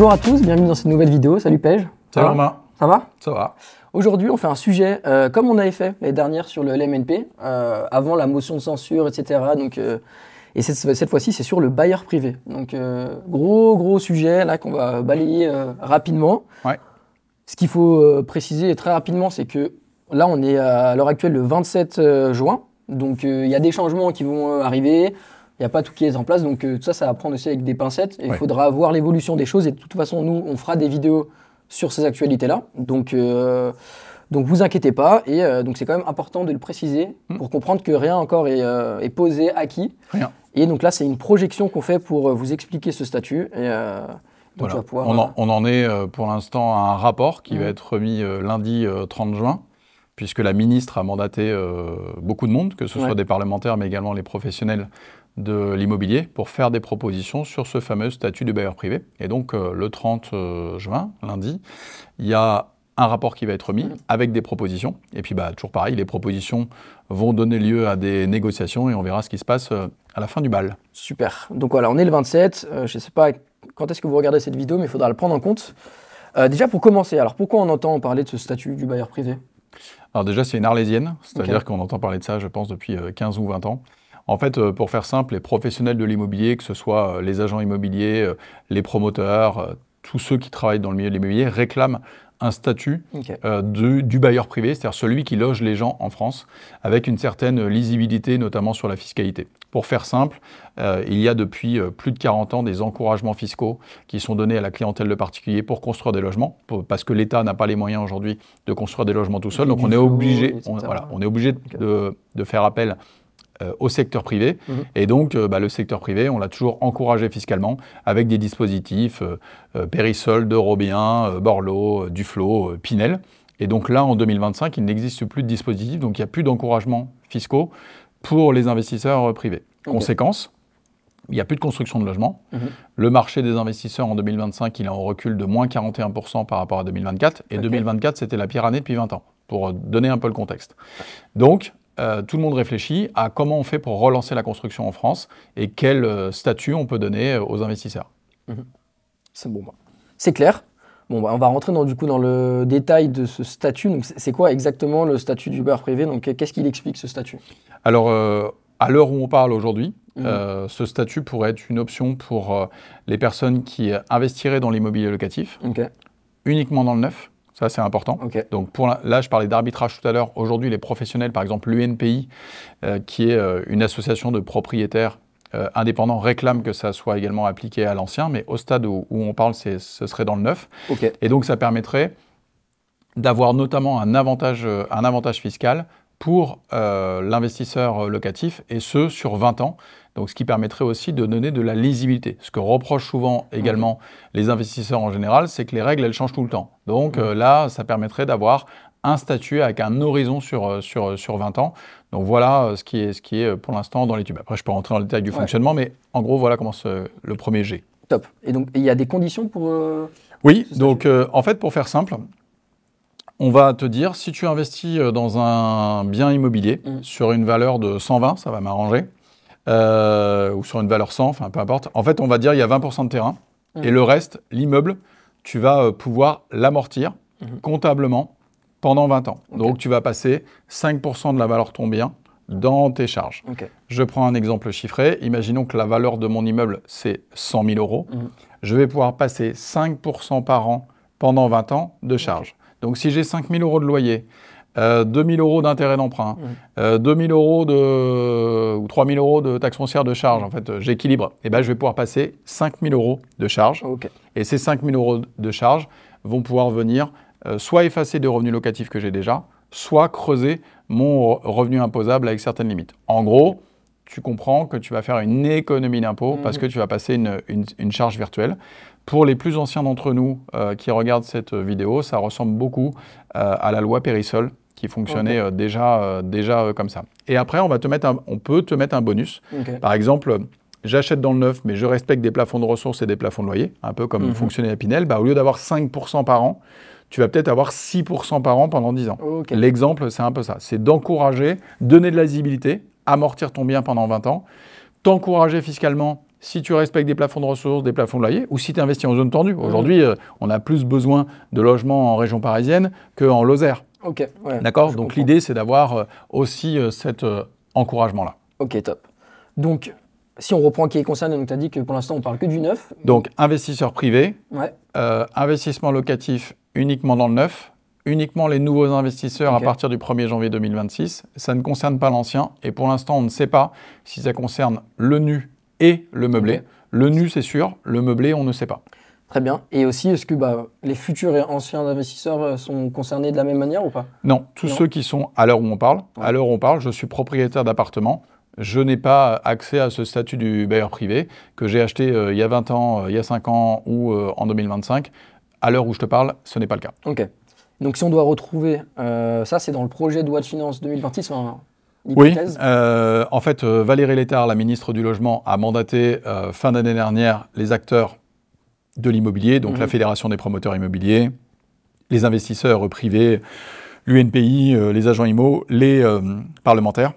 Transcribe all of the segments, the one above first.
Bonjour à tous, bienvenue dans cette nouvelle vidéo. Salut Pej. Salut Romain. Ça va? Ça va. Aujourd'hui, on fait un sujet comme on avait fait l'année dernière sur le LMNP, avant la motion de censure, etc. Donc, et cette fois-ci, c'est sur le bailleur privé. Donc, gros sujet là qu'on va balayer rapidement. Ouais. Ce qu'il faut préciser très rapidement, c'est que là, on est à l'heure actuelle le 27 juin. Donc, il y a des changements qui vont arriver. Il n'y a pas tout qui est en place, donc tout ça, ça va prendre aussi avec des pincettes. Et il faudra voir l'évolution des choses. Et de toute façon, nous, on fera des vidéos sur ces actualités-là. Donc vous inquiétez pas. Et donc, c'est quand même important de le préciser pour comprendre que rien encore est posé, acquis. Rien. Et donc là, c'est une projection qu'on fait pour vous expliquer ce statut. Et, donc voilà. tu vas pouvoir, on en est pour l'instant à un rapport qui va être remis lundi 30 juin, puisque la ministre a mandaté beaucoup de monde, que ce soit des parlementaires, mais également les professionnels de l'immobilier, pour faire des propositions sur ce fameux statut du bailleur privé. Et donc, le 30 juin, lundi, il y a un rapport qui va être remis avec des propositions. Et puis, toujours pareil, les propositions vont donner lieu à des négociations et on verra ce qui se passe à la fin du bal. Super. Donc voilà, on est le 27. Je ne sais pas quand est-ce que vous regardez cette vidéo, mais il faudra le prendre en compte. Déjà, pour commencer, alors pourquoi on entend parler de ce statut du bailleur privé? Alors déjà, c'est une arlésienne, c'est-à-dire qu'on entend parler de ça, je pense, depuis 15 ou 20 ans. En fait, pour faire simple, les professionnels de l'immobilier, que ce soit les agents immobiliers, les promoteurs, tous ceux qui travaillent dans le milieu de l'immobilier, réclament un statut du bailleur privé, c'est-à-dire celui qui loge les gens en France, avec une certaine lisibilité, notamment sur la fiscalité. Pour faire simple, il y a depuis plus de 40 ans des encouragements fiscaux qui sont donnés à la clientèle de particuliers pour construire des logements, parce que l'État n'a pas les moyens aujourd'hui de construire des logements tout seul, donc on est obligé, de faire appel au secteur privé. Et donc, le secteur privé, on l'a toujours encouragé fiscalement avec des dispositifs Périsol, Eurobien, Borloo, Duflot, Pinel. Et donc là, en 2025, il n'existe plus de dispositifs, donc il n'y a plus d'encouragements fiscaux pour les investisseurs privés. Conséquence, il n'y a plus de construction de logements. Le marché des investisseurs en 2025, il est en recul de moins 41% par rapport à 2024. Et 2024, c'était la pire année depuis 20 ans, pour donner un peu le contexte. Donc, tout le monde réfléchit à comment on fait pour relancer la construction en France et quel statut on peut donner aux investisseurs. C'est bon, c'est clair. Bon, on va rentrer dans le détail de ce statut. Donc, c'est quoi exactement le statut du bailleur privé? Donc, qu'est-ce qu'il explique, ce statut? Alors, à l'heure où on parle aujourd'hui, ce statut pourrait être une option pour les personnes qui investiraient dans l'immobilier locatif, uniquement dans le neuf. Ça, c'est important. Donc, là, je parlais d'arbitrage tout à l'heure. Aujourd'hui, les professionnels, par exemple, l'UNPI, qui est une association de propriétaires indépendants, réclament que ça soit également appliqué à l'ancien. Mais au stade où on parle, ce serait dans le neuf. Et donc, ça permettrait d'avoir notamment un avantage fiscal pour l'investisseur locatif, et ce, sur 20 ans. Donc, ce qui permettrait aussi de donner de la lisibilité. Ce que reprochent souvent également les investisseurs en général, c'est que les règles, elles changent tout le temps. Donc là, ça permettrait d'avoir un statut avec un horizon sur 20 ans. Donc voilà ce qui est pour l'instant dans l'étude. Après, je peux rentrer dans le détail du fonctionnement, mais en gros, voilà comment le premier G. Top. Et donc, il y a des conditions pour... Oui, donc en fait, pour faire simple, on va te dire, si tu investis dans un bien immobilier sur une valeur de 120, ça va m'arranger, ou sur une valeur 100, enfin peu importe. En fait, on va dire il y a 20% de terrain, et le reste, l'immeuble, tu vas pouvoir l'amortir comptablement pendant 20 ans. Donc, tu vas passer 5% de la valeur de ton bien dans tes charges. Je prends un exemple chiffré. Imaginons que la valeur de mon immeuble, c'est 100 000 euros. Je vais pouvoir passer 5% par an pendant 20 ans de charges. Donc, si j'ai 5 000 euros de loyer, 2 000 euros d'intérêt d'emprunt, 2 000 euros ou 3 000 euros de taxe foncière de charge, en fait, j'équilibre, et je vais pouvoir passer 5 000 euros de charge. Et ces 5 000 euros de charge vont pouvoir venir soit effacer des revenus locatifs que j'ai déjà, soit creuser mon revenu imposable avec certaines limites. En gros, tu comprends que tu vas faire une économie d'impôt parce que tu vas passer une charge virtuelle. Pour les plus anciens d'entre nous qui regardent cette vidéo, ça ressemble beaucoup à la loi Périsol qui fonctionnait déjà comme ça. Et après, on peut te mettre un bonus. Par exemple, j'achète dans le neuf, mais je respecte des plafonds de ressources et des plafonds de loyer, un peu comme fonctionnait à Pinel. Au lieu d'avoir 5% par an, tu vas peut-être avoir 6% par an pendant 10 ans. L'exemple, c'est un peu ça. C'est d'encourager, donner de la lisibilité, amortir ton bien pendant 20 ans, t'encourager fiscalement si tu respectes des plafonds de ressources, des plafonds de loyer, ou si tu investis en zone tendue. Aujourd'hui, on a plus besoin de logements en région parisienne qu'en Lozère. Ok, ouais, d'accord. Donc l'idée, c'est d'avoir aussi cet encouragement-là. Ok, top. Donc, si on reprend qui est concerné, donc tu as dit que pour l'instant, on parle que du neuf. Donc, investisseurs privés, ouais. Investissement locatif uniquement dans le neuf, uniquement les nouveaux investisseurs à partir du 1er janvier 2026. Ça ne concerne pas l'ancien. Et pour l'instant, on ne sait pas si ça concerne le nu et le meublé. Le nu, c'est sûr. Le meublé, on ne sait pas. Très bien. Et aussi, est-ce que les futurs et anciens investisseurs sont concernés de la même manière ou pas? Non. Tous ceux qui sont, à l'heure où on parle, je suis propriétaire d'appartement. Je n'ai pas accès à ce statut du bailleur privé que j'ai acheté il y a 20 ans, il y a 5 ans ou en 2025. À l'heure où je te parle, ce n'est pas le cas. Ok. Donc si on doit retrouver, ça c'est dans le projet de loi de finances 2026, oui, en fait, Valérie Létard, la ministre du Logement, a mandaté fin d'année dernière les acteurs de l'immobilier, donc la Fédération des promoteurs immobiliers, les investisseurs privés, l'UNPI, les agents IMO, les parlementaires.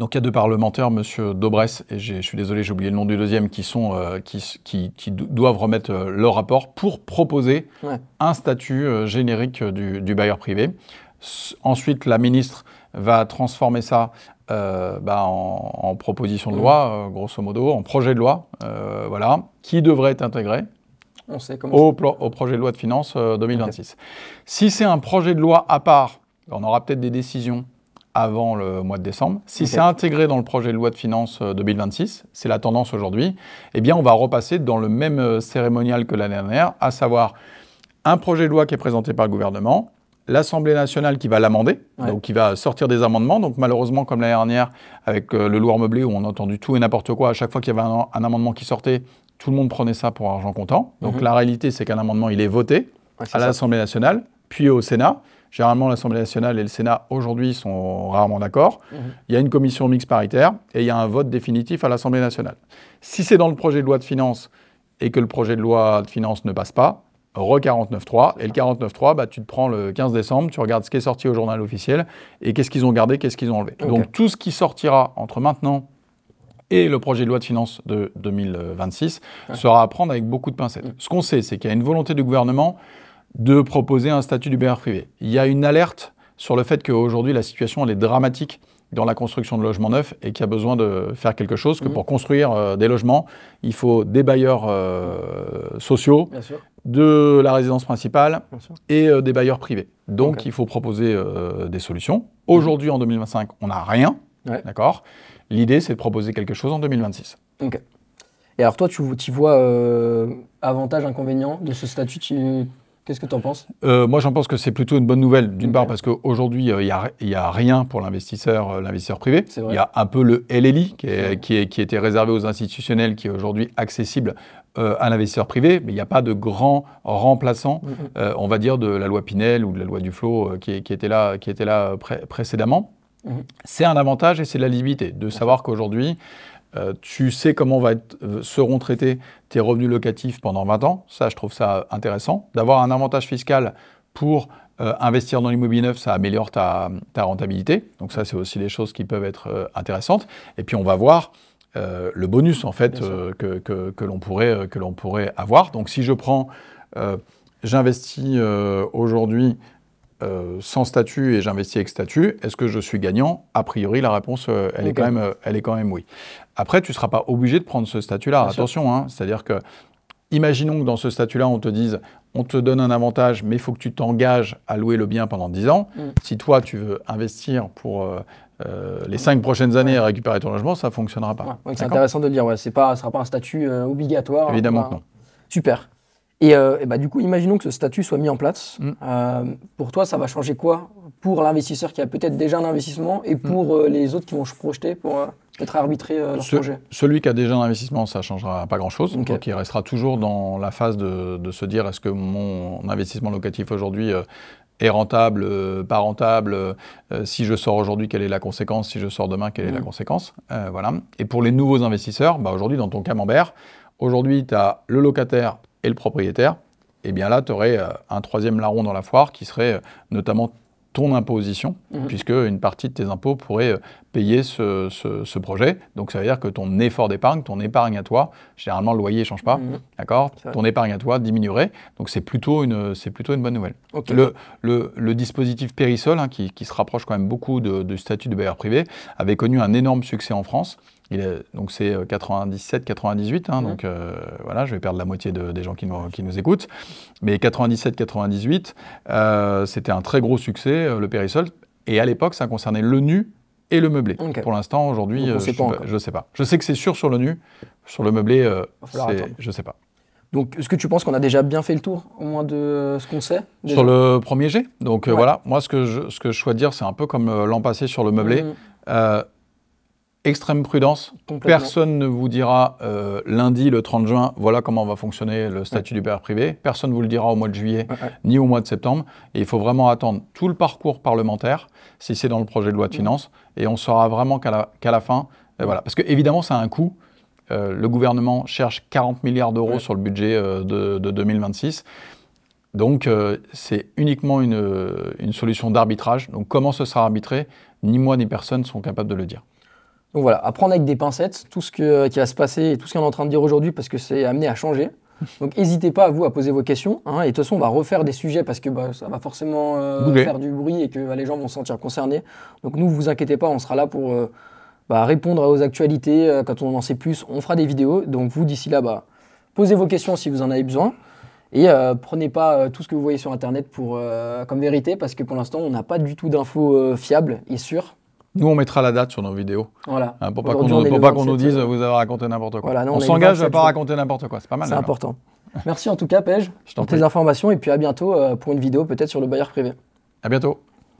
Donc il y a 2 parlementaires, M. Daubresse, et je suis désolé, j'ai oublié le nom du deuxième, qui doivent remettre leur rapport pour proposer un statut générique du bailleur privé. Ensuite, la ministre va transformer ça en proposition de loi, grosso modo, en projet de loi, qui devrait être intégré au projet de loi de finances 2026. Si c'est un projet de loi à part, on aura peut-être des décisions avant le mois de décembre. Si c'est intégré dans le projet de loi de finances 2026, c'est la tendance aujourd'hui, eh bien on va repasser dans le même cérémonial que l'année dernière, à savoir un projet de loi qui est présenté par le gouvernement, l'Assemblée nationale qui va l'amender, donc qui va sortir des amendements. Donc malheureusement, comme l'année dernière, avec le loueur meublé, où on a entendu tout et n'importe quoi, à chaque fois qu'il y avait un amendement qui sortait, tout le monde prenait ça pour argent comptant. Donc la réalité, c'est qu'un amendement, il est voté à l'Assemblée nationale, puis au Sénat. Généralement, l'Assemblée nationale et le Sénat, aujourd'hui, sont rarement d'accord. Il y a une commission mixte paritaire et il y a un vote définitif à l'Assemblée nationale. Si c'est dans le projet de loi de finances et que le projet de loi de finances ne passe pas, re-49.3. Et le 49.3, tu te prends le 15 décembre, tu regardes ce qui est sorti au journal officiel et qu'est-ce qu'ils ont gardé, qu'est-ce qu'ils ont enlevé. Donc tout ce qui sortira entre maintenant et le projet de loi de finances de 2026 sera à prendre avec beaucoup de pincettes. Ce qu'on sait, c'est qu'il y a une volonté du gouvernement de proposer un statut du bailleur privé. Il y a une alerte sur le fait qu'aujourd'hui, la situation elle est dramatique dans la construction de logements neufs et qu'il y a besoin de faire quelque chose, que pour construire des logements, il faut des bailleurs sociaux, de la résidence principale et des bailleurs privés. Donc, il faut proposer des solutions. Aujourd'hui, en 2025, on n'a rien, d'accord. L'idée, c'est de proposer quelque chose en 2026. Ok. Et alors toi, tu vois avantage, inconvénient de ce statut Qu'est-ce que tu en penses? Moi, j'en pense que c'est plutôt une bonne nouvelle, d'une part parce qu'aujourd'hui, il y a rien pour l'investisseur privé. Il y a un peu le LLI qui était réservé aux institutionnels, qui est aujourd'hui accessible à l'investisseur privé, mais il n'y a pas de grand remplaçant, on va dire, de la loi Pinel ou de la loi Duflot qui était là précédemment. C'est un avantage et c'est de la lisibilité, de savoir qu'aujourd'hui, tu sais comment seront traités tes revenus locatifs pendant 20 ans. Ça, je trouve ça intéressant. D'avoir un avantage fiscal pour investir dans l'immobilier neuf, ça améliore ta rentabilité. Donc ça, c'est aussi des choses qui peuvent être intéressantes. Et puis, on va voir le bonus, en fait, que l'on pourrait avoir. Donc, si je prends, j'investis aujourd'hui sans statut et j'investis avec statut, est-ce que je suis gagnant? A priori, la réponse, elle est quand même oui. Après, tu ne seras pas obligé de prendre ce statut-là. Attention, hein, c'est-à-dire que, imaginons que dans ce statut-là, on te dise, on te donne un avantage, mais il faut que tu t'engages à louer le bien pendant 10 ans. Si toi, tu veux investir pour les 5 prochaines années et récupérer ton logement, ça ne fonctionnera pas. C'est intéressant de le dire, ça ne sera pas un statut obligatoire. Évidemment que non. Super. Et du coup, imaginons que ce statut soit mis en place. Pour toi, ça va changer quoi pour l'investisseur qui a peut-être déjà un investissement et pour les autres qui vont se projeter pour peut-être arbitrer leur projet? Celui qui a déjà un investissement, ça ne changera pas grand-chose. Donc, il restera toujours dans la phase de se dire est-ce que mon investissement locatif aujourd'hui est rentable, pas rentable, si je sors aujourd'hui, quelle est la conséquence, si je sors demain, quelle est la conséquence. Voilà. Et pour les nouveaux investisseurs, aujourd'hui, dans ton camembert, aujourd'hui, tu as le locataire et le propriétaire, et bien là, tu aurais un troisième larron dans la foire qui serait notamment ton imposition, puisque une partie de tes impôts pourrait payer ce projet. Donc ça veut dire que ton effort d'épargne, ton épargne à toi, généralement le loyer ne change pas, d'accord ? Ton épargne à toi diminuerait. Donc c'est plutôt une bonne nouvelle. Okay. Le dispositif Périsol, hein, qui se rapproche quand même beaucoup du statut de bailleur privé, avait connu un énorme succès en France. Donc c'est 97-98, hein, donc voilà, je vais perdre la moitié des gens qui nous écoutent. Mais 97-98, c'était un très gros succès, le Périsol. Et à l'époque, ça concernait le nu et le meublé. Okay. Pour l'instant, aujourd'hui, je ne sais pas. Je sais que c'est sûr sur le nu, sur le meublé, je ne sais pas. Donc, est-ce que tu penses qu'on a déjà bien fait le tour, au moins de ce qu'on sait déjà ? Sur le premier jet. Donc voilà, moi ce que je souhaite dire, c'est un peu comme l'an passé sur le meublé. Extrême prudence, personne ne vous dira lundi, le 30 juin, voilà comment va fonctionner le statut du bailleur privé. Personne ne vous le dira au mois de juillet, ni au mois de septembre. Et il faut vraiment attendre tout le parcours parlementaire, si c'est dans le projet de loi de finances, et on saura vraiment qu'à la fin, voilà. Parce qu'évidemment, ça a un coût. Le gouvernement cherche 40 milliards d'euros sur le budget de 2026. Donc, c'est uniquement une solution d'arbitrage. Donc, comment ce sera arbitré, ni moi ni personne ne sont capables de le dire. Donc voilà, à prendre avec des pincettes tout ce qui va se passer et tout ce qu'on est en train de dire aujourd'hui parce que c'est amené à changer. Donc n'hésitez pas à poser vos questions. Hein, et de toute façon, on va refaire des sujets parce que ça va forcément faire du bruit et que les gens vont se sentir concernés. Donc nous, vous inquiétez pas, on sera là pour répondre aux actualités. Quand on en sait plus, on fera des vidéos. Donc vous, d'ici là, posez vos questions si vous en avez besoin. Et prenez pas tout ce que vous voyez sur Internet comme vérité parce que pour l'instant, on n'a pas du tout d'infos fiables et sûres. Nous, on mettra la date sur nos vidéos. Voilà. Pour pas qu'on nous dise vous avez raconté n'importe quoi. Voilà, non, on s'engage à ne pas raconter n'importe quoi. C'est pas mal. C'est important. Merci en tout cas, Pej, pour tes informations. Et puis à bientôt pour une vidéo peut-être sur le bailleur privé. À bientôt.